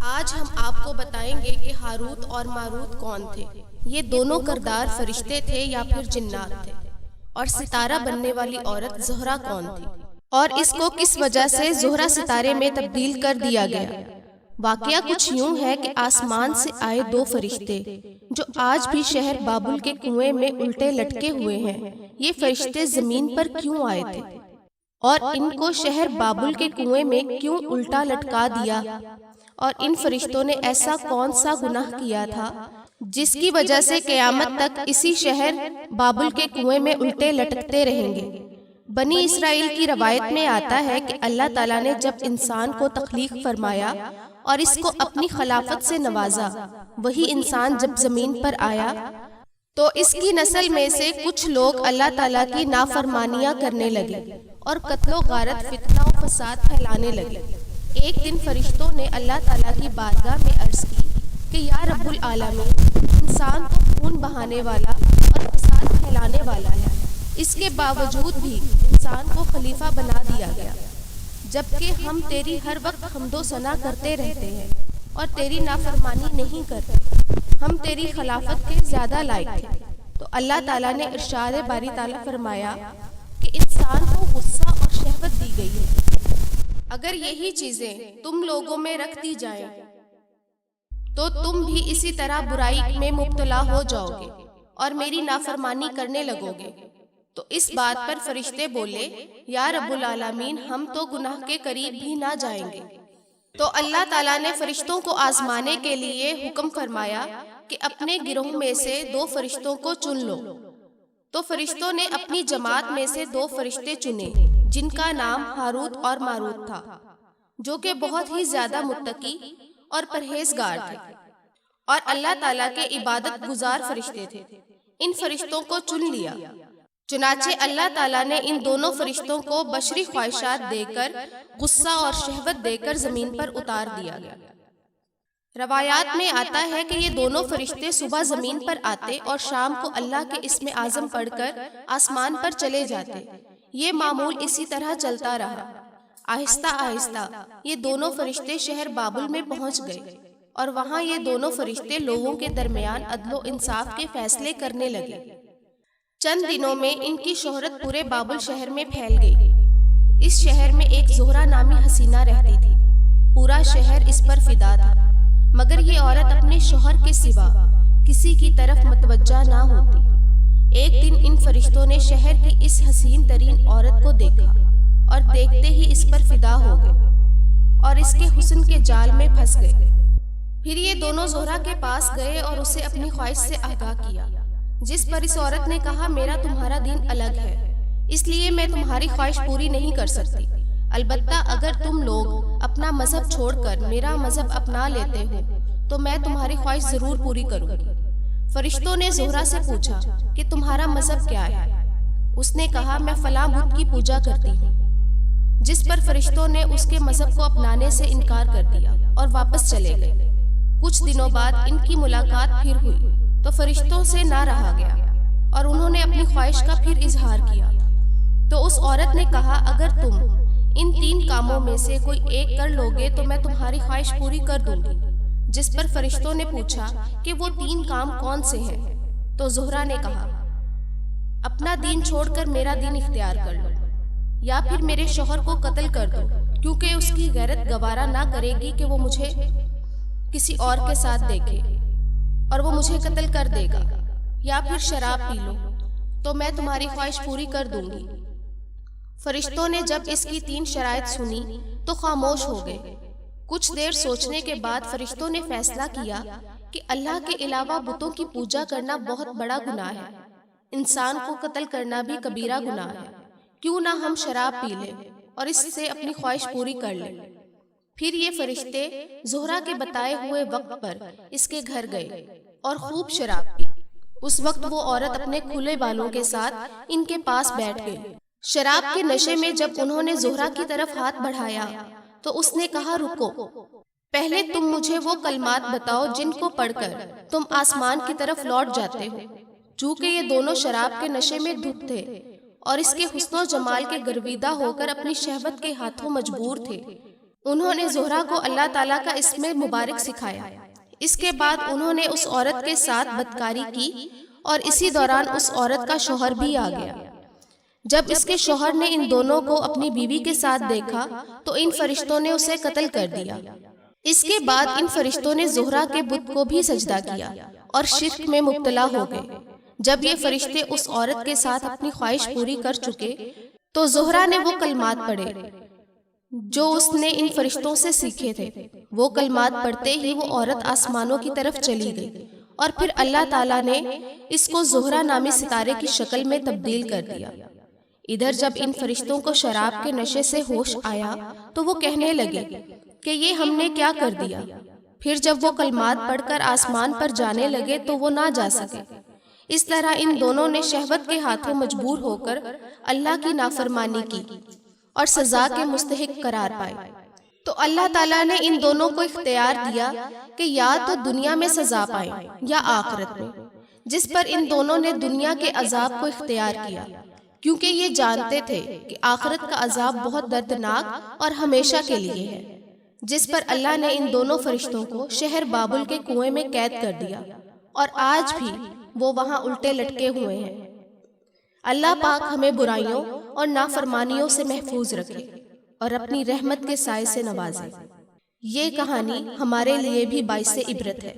آج ہم آپ کو بتائیں گے کہ ہاروت اور ماروت کون تھے۔ یہ دونوں کردار فرشتے تھے یا پھر جنات تھے؟ اور ستارہ بننے والی عورت زہرہ کون تھی؟ اور اس کو کس وجہ سے زہرہ ستارے میں تبدیل کر دیا گیا؟ واقعہ کچھ یوں ہے کہ آسمان سے آئے دو فرشتے جو آج بھی شہر بابل کے کنویں میں الٹے لٹکے ہوئے ہیں، یہ فرشتے زمین پر کیوں آئے تھے اور ان کو شہر بابل کے کنویں میں کیوں الٹا لٹکا دیا؟ اور ان فرشتوں نے ایسا کون سا گناہ کیا تھا جس کی وجہ سے قیامت تک اسی شہر بابل کے کنویں میں الٹے لٹکتے رہیں گے؟ بنی اسرائیل کی روایت میں آتا ہے کہ اللہ تعالیٰ نے جب انسان کو تخلیق فرمایا اور اس کو اپنی خلافت سے نوازا، وہی انسان جب زمین پر آیا تو اس کی نسل میں سے کچھ لوگ اللہ تعالیٰ کی نافرمانیاں کرنے لگے اور قتل و غارت، فتنہ و فساد پھیلانے لگے۔ ایک دن فرشتوں نے اللہ تعالیٰ کی بارگاہ میں عرض کی کہ یا رب العالمین، انسان تو خون بہانے والا اور فساد پھیلانے والا ہے، اس کے باوجود بھی انسان کو خلیفہ بنا دیا گیا، جبکہ ہم تیری ہر وقت حمد و ثنا کرتے رہتے ہیں اور تیری نافرمانی نہیں کرتے، ہم تیری خلافت کے زیادہ لائق تھے۔ تو اللہ تعالیٰ نے ارشاد باری تعالیٰ فرمایا کہ انسان کو غصہ اور شہوت دی گئی ہے، اگر یہی چیزیں تم لوگوں میں رکھ دی جائیں تو تم بھی اسی طرح برائی میں مبتلا ہو جاؤ گے اور میری نافرمانی کرنے لگو گے۔ تو اس بات پر فرشتے بولے یا رب العالمین، ہم تو گناہ کے قریب بھی نہ جائیں گے۔ تو اللہ تعالیٰ نے فرشتوں کو آزمانے کے لیے حکم فرمایا کہ اپنے گروہ میں سے دو فرشتوں کو چن لو۔ تو فرشتوں نے اپنی جماعت میں سے دو فرشتے چنے جن کا نام ہاروت اور ماروت تھا، جو کہ بہت ہی زیادہ متقی اور پرہیزگار تھے اور اللہ تعالیٰ کے عبادت گزار فرشتے تھے۔ ان فرشتوں کو چن لیا، چنانچہ اللہ تعالیٰ نے ان دونوں فرشتوں کو بشری خواہشات دے کر، غصہ اور شہوت دے کر زمین پر اتار دیا گیا۔ روایات میں آتا ہے کہ یہ دونوں فرشتے صبح زمین پر آتے اور شام کو اللہ کے اسم اعظم پڑھ کر آسمان پر چلے جاتے۔ یہ معمول اسی طرح چلتا رہا۔ آہستہ آہستہ یہ دونوں فرشتے شہر بابل میں پہنچ گئے اور وہاں یہ دونوں فرشتے لوگوں کے درمیان عدل و انصاف کے فیصلے کرنے لگے۔ چند دنوں میں ان کی شہرت پورے بابل شہر میں پھیل گئی۔ اس شہر میں ایک زہرہ نامی حسینہ رہتی تھی، پورا شہر اس پر فدا تھا، مگر یہ عورت اپنے شوہر کے سوا کسی کی طرف متوجہ نہ ہوتی۔ ایک دن ان فرشتوں نے شہر کی اس حسین ترین عورت کو دیکھا اور دیکھتے ہی اس پر فدا ہو گئے اور اس کے حسن کے جال میں پھنس گئے۔ پھر یہ دونوں زہرہ کے پاس گئے اور اسے اپنی خواہش سے آگاہ کیا، جس پر اس عورت نے کہا میرا تمہارا دین الگ ہے، اس لیے میں تمہاری خواہش پوری نہیں کر سکتی، البتہ اگر تم لوگ اپنا مذہب چھوڑ کر میرا مذہب اپنا لیتے ہو تو میں تمہاری خواہش ضرور پوری کروں گی۔ فرشتوں نے زہرہ سے پوچھا کہ تمہارا مذہب کیا ہے؟ اس نے کہا میں فلاں بت کی پوجا کرتی ہوں، جس پر فرشتوں نے اس کے مذہب کو اپنانے سے انکار کر دیا اور واپس چلے گئے۔ کچھ دنوں بعد ان کی ملاقات پھر ہوئی تو فرشتوں سے نہ رہا گیا اور انہوں نے اپنی خواہش کا پھر اظہار کیا۔ تو اس عورت نے کہا اگر تم ان تین کاموں میں سے کوئی ایک کر لوگے تو میں تمہاری خواہش پوری کر دوں گی۔ جس پر فرشتوں نے پوچھا کہ وہ تین کام کون سے ہیں؟ تو زہرہ نے کہا اپنا دین چھوڑ کر میرا دین اختیار کر لو، یا پھر میرے شوہر کو قتل کر دو کیونکہ اس کی غیرت گوارا نہ کرے گی کہ وہ مجھے کسی اور کے ساتھ دیکھے اور وہ مجھے قتل کر دے گا، یا پھر شراب پی لو تو میں تمہاری خواہش پوری کر دوں گی۔ فرشتوں نے جب اس کی تین شرائط سنی تو خاموش ہو گئے۔ کچھ دیر سوچنے کے بعد فرشتوں نے فیصلہ کیا کہ اللہ کے علاوہ بتوں کی پوجا کرنا بہت بڑا گناہ ہے، انسان کو قتل کرنا بھی کبیرہ گناہ ہے، کیوں نہ ہم شراب پی لیں اور اس سے اپنی خواہش پوری کر لیں۔ پھر یہ فرشتے زہرہ کے بتائے ہوئے وقت پر اس کے گھر گئے اور خوب شراب پی۔ اس وقت وہ عورت اپنے کھلے بالوں کے ساتھ ان کے پاس بیٹھ گئی۔ شراب کے نشے میں جب انہوں نے زہرہ کی طرف ہاتھ بڑھایا تو اس نے کہا رکو، پہلے تم مجھے وہ کلمات بتاؤ جن کو پڑھ کر تم آسمان کی طرف لوٹ جاتے ہو۔ چونکہ یہ دونوں شراب کے نشے میں دھت تھے اور اس کے حسن و جمال کے گرویدہ ہو کر اپنی شہوت کے ہاتھوں مجبور تھے، انہوں نے زہرا کو اللہ تعالیٰ کا اسم مبارک سکھایا۔ اس کے بعد انہوں نے اس عورت کے ساتھ بدکاری کی اور اسی دوران اس عورت کا شوہر بھی آ گیا۔ جب اس کے شوہر نے ان دونوں کو اپنی بیوی کے ساتھ دیکھا تو ان فرشتوں نے اسے قتل کر دیا۔ اس کے بعد ان فرشتوں نے زہرا کے بت کو بھی سجدہ کیا اور شرک میں مبتلا ہو گئے۔ جب یہ فرشتے اس عورت کے ساتھ اپنی خواہش پوری کر چکے تو زہرا نے وہ کلمات پڑھے جو اس نے ان فرشتوں سے سیکھے تھے۔ وہ کلمات پڑھتے ہی وہ عورت آسمانوں کی طرف چلی گئی اور پھر اللہ تعالیٰ نے اس کو زہرا نامی ستارے کی شکل میں تبدیل کر دیا۔ ادھر جب ان فرشتوں کو شراب کے نشے سے ہوش آیا تو وہ کہنے لگے کہ یہ ہم نے کیا کر دیا۔ پھر جب وہ کلمات پڑھ کر آسمان پر جانے لگے تو وہ نہ جا سکے۔ اس طرح ان دونوں نے شہوت کے ہاتھوں مجبور ہو کر اللہ کی نافرمانی کی اور سزا کے مستحق قرار پائے۔ تو اللہ تعالیٰ نے ان دونوں کو اختیار دیا کہ یا تو دنیا میں سزا پائیں یا آخرت میں، جس پر ان دونوں نے دنیا کے عذاب کو اختیار کیا، کیونکہ یہ جانتے تھے کہ آخرت کا عذاب بہت دردناک اور ہمیشہ کے لیے ہے، جس پر اللہ نے ان دونوں فرشتوں کو شہر بابل کے کنویں میں قید کر دیا اور آج بھی وہ وہاں الٹے لٹکے ہوئے ہیں۔ اللہ پاک ہمیں برائیوں اور نافرمانیوں سے محفوظ رکھے اور اپنی رحمت کے سائے سے نوازے۔ یہ کہانی ہمارے لیے بھی باعث عبرت ہے۔